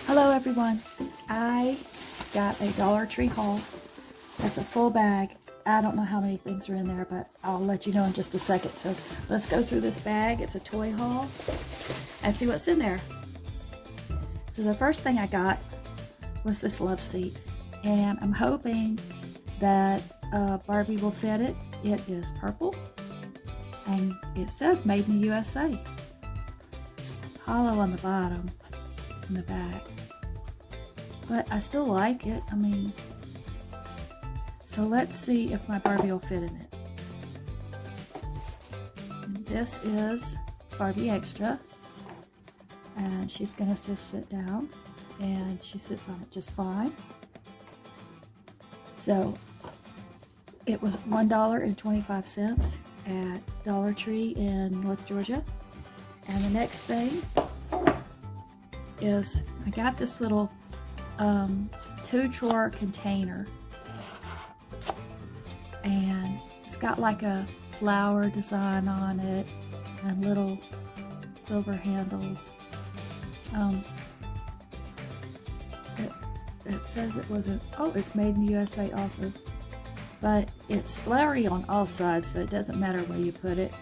Hello everyone, I got a Dollar Tree haul. That's a full bag. I don't know how many things are in there, but I'll let you know in just a second. So let's go through this bag. It's a toy haul and see what's in there. So the first thing I got was this love seat, and I'm hoping that Barbie will fit it. It is purple and it says made in the USA. Hollow on the bottom and the back. But I still like it. I mean, so let's see if my Barbie will fit in it. And this is Barbie Extra, and she's gonna just sit down, and she sits on it just fine. So it was $1.25 at Dollar Tree in North Georgia. And the next thing is I got this little 2-drawer container, and it's got like a flower design on it and little silver handles. It says it was it's made in the USA also, but it's flowery on all sides, so it doesn't matter where you put it.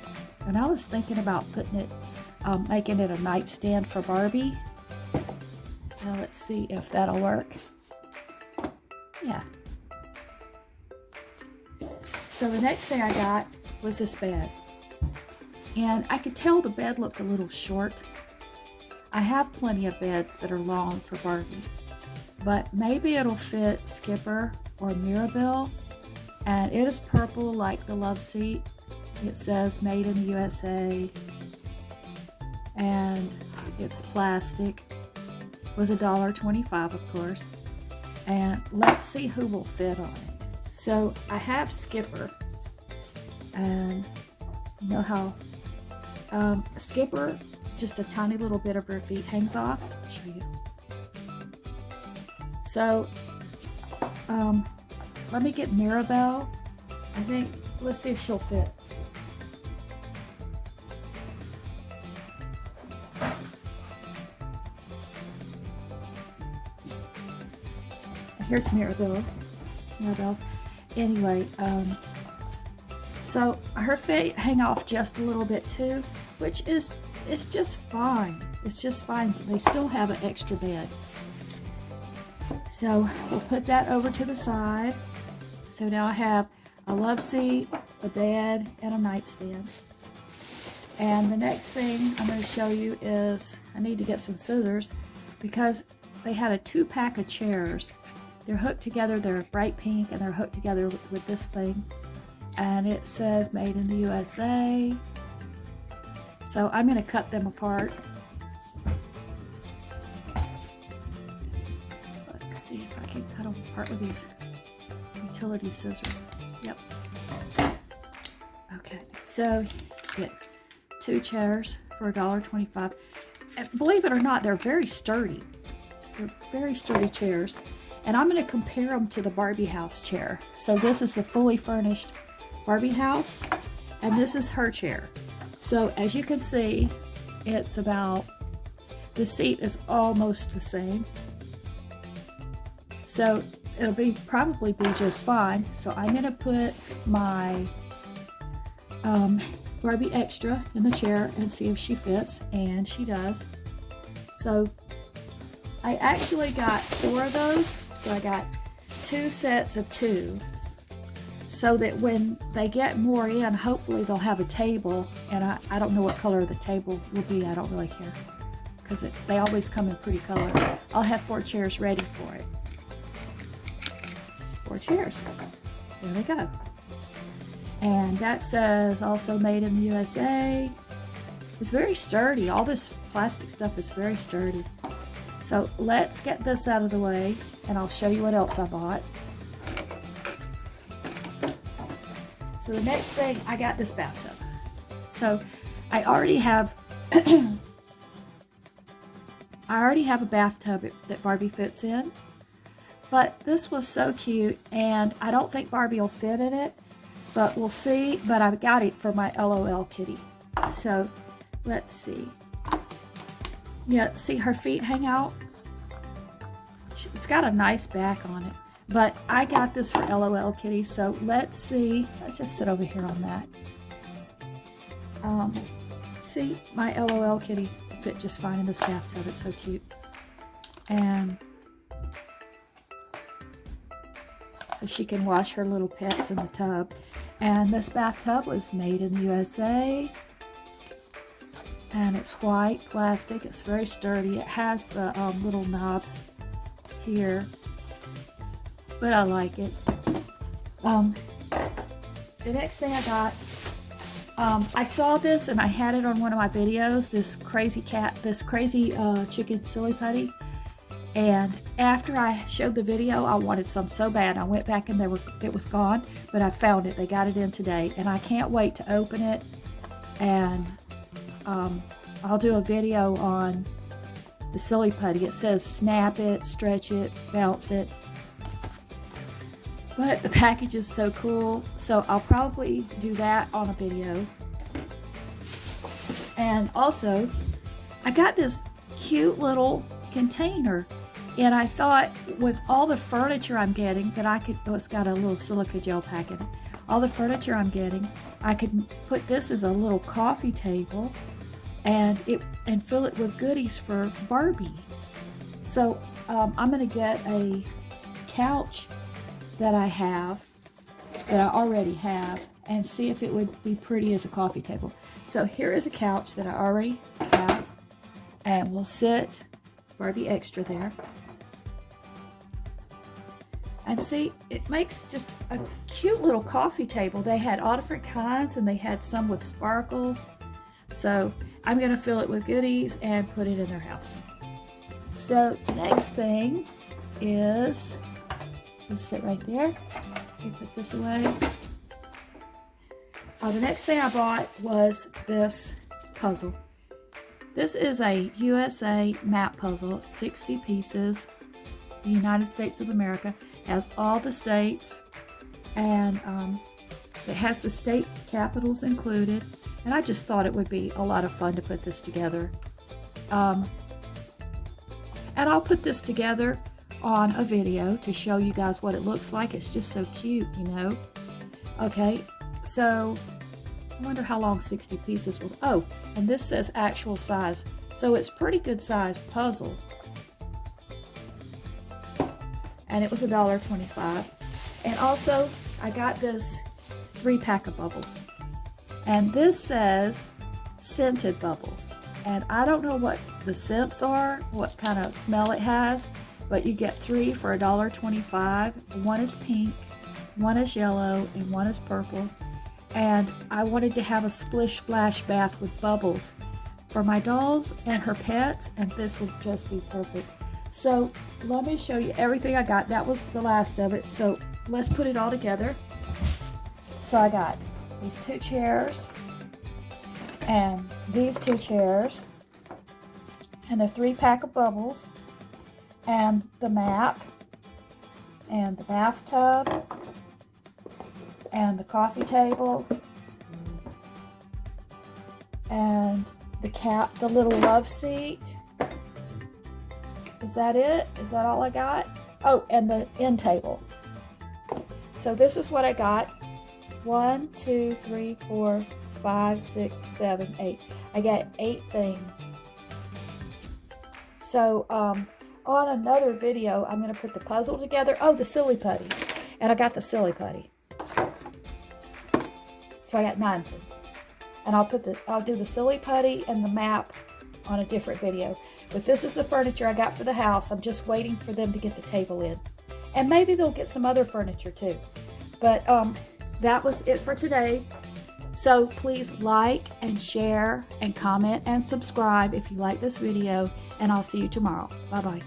And I was thinking about putting it, making it a nightstand for Barbie. Now let's see if that'll work. Yeah. So the next thing I got was this bed. And I could tell the bed looked a little short. I have plenty of beds that are long for Barbie, but maybe it'll fit Skipper or Mirabelle. And it is purple like the love seat. It says made in the USA. And it's plastic. It was $1.25, of course. And let's see who will fit on it. So I have Skipper, and you know how Skipper, just a tiny little bit of her feet hangs off. I'll show you. So let me get Mirabelle. I think, let's see if she'll fit. Here's Mirabelle. Anyway, so her feet hang off just a little bit too, which is, it's just fine. It's just fine. They still have an extra bed. So we'll put that over to the side. So now I have a love seat, a bed, and a nightstand. And the next thing I'm going to show you is I need to get some scissors, because they had a 2-pack of chairs. They're hooked together, they're bright pink, and they're hooked together with this thing. And it says made in the USA. So I'm going to cut them apart. Let's see if I can cut them apart with these utility scissors. Yep. Okay, so get 2 chairs for $1.25. And believe it or not, they're very sturdy. They're very sturdy chairs. And I'm going to compare them to the Barbie house chair. So this is the fully furnished Barbie house, and this is her chair. So as you can see, it's about, the seat is almost the same. So it'll probably be just fine. So I'm going to put my Barbie Extra in the chair and see if she fits, and she does. So I actually got 4 of those. So I got 2 sets of 2, so that when they get more in, hopefully they'll have a table. And I don't know what color the table will be. I don't really care, because they always come in pretty colors. I'll have 4 chairs ready for it. 4 chairs. There we go. And that says also made in the USA. It's very sturdy. All this plastic stuff is very sturdy. So let's get this out of the way, and I'll show you what else I bought. So the next thing, I got this bathtub. So I already have a bathtub that Barbie fits in, but this was so cute, and I don't think Barbie will fit in it, but we'll see. But I got it for my LOL kitty. So let's see. Yeah, see her feet hang out? It's got a nice back on it. But I got this for LOL Kitty, so let's see. Let's just sit over here on that. See, my LOL Kitty fit just fine in this bathtub. It's so cute. And so she can wash her little pets in the tub. And this bathtub was made in the USA. And it's white plastic. It's very sturdy. It has the little knobs here. But I like it. The next thing I got, I saw this and I had it on one of my videos, this crazy chicken silly putty. And after I showed the video, I wanted some so bad. I went back and it was gone, but I found it. They got it in today. And I can't wait to open it. And I'll do a video on the silly putty. It says snap it, stretch it, bounce it. But the package is so cool, so I'll probably do that on a video. And also, I got this cute little container, and I thought with all the furniture I'm getting that I could, oh, it's got a little silica gel pack in it. All the furniture I'm getting, I could put this as a little coffee table and fill it with goodies for Barbie. So I'm gonna get a couch that I already have, and see if it would be pretty as a coffee table. So here is a couch that I already have, and we'll sit Barbie extra there. And see, it makes just a cute little coffee table. They had all different kinds, and they had some with sparkles. So I'm gonna fill it with goodies and put it in their house. So next thing is, just sit right there. You put this away. The next thing I bought was this puzzle. This is a USA map puzzle, 60 pieces. The United States of America has all the states, and it has the state capitals included. And I just thought it would be a lot of fun to put this together. And I'll put this together on a video to show you guys what it looks like. It's just so cute, you know. Okay, so I wonder how long 60 pieces will. Oh, and this says actual size, so it's pretty good size puzzle. And it was $1.25. And also I got this 3-pack of bubbles, and this says scented bubbles, and I don't know what the scents are, what kind of smell it has, but you get 3 for $1.25. One is pink, one is yellow, and one is purple. And I wanted to have a splish splash bath with bubbles for my dolls and her pets, and this would just be perfect. So let me show you everything I got. That was the last of it, so let's put it all together. So I got these 2 chairs, and these 2 chairs, and the 3-pack of bubbles, and the map, and the bathtub, and the coffee table, and the little love seat. Is that it? Is that all I got? Oh, and the end table. So this is what I got. 1, 2, 3, 4, 5, 6, 7, 8. I got 8 things. So on another video, I'm going to put the puzzle together. Oh, the silly putty. And I got the silly putty. So I got 9 things. And I'll do the silly putty and the map on a different video. But this is the furniture I got for the house. I'm just waiting for them to get the table in. And maybe they'll get some other furniture too. But that was it for today. So please like and share and comment and subscribe if you like this video. And I'll see you tomorrow. Bye-bye.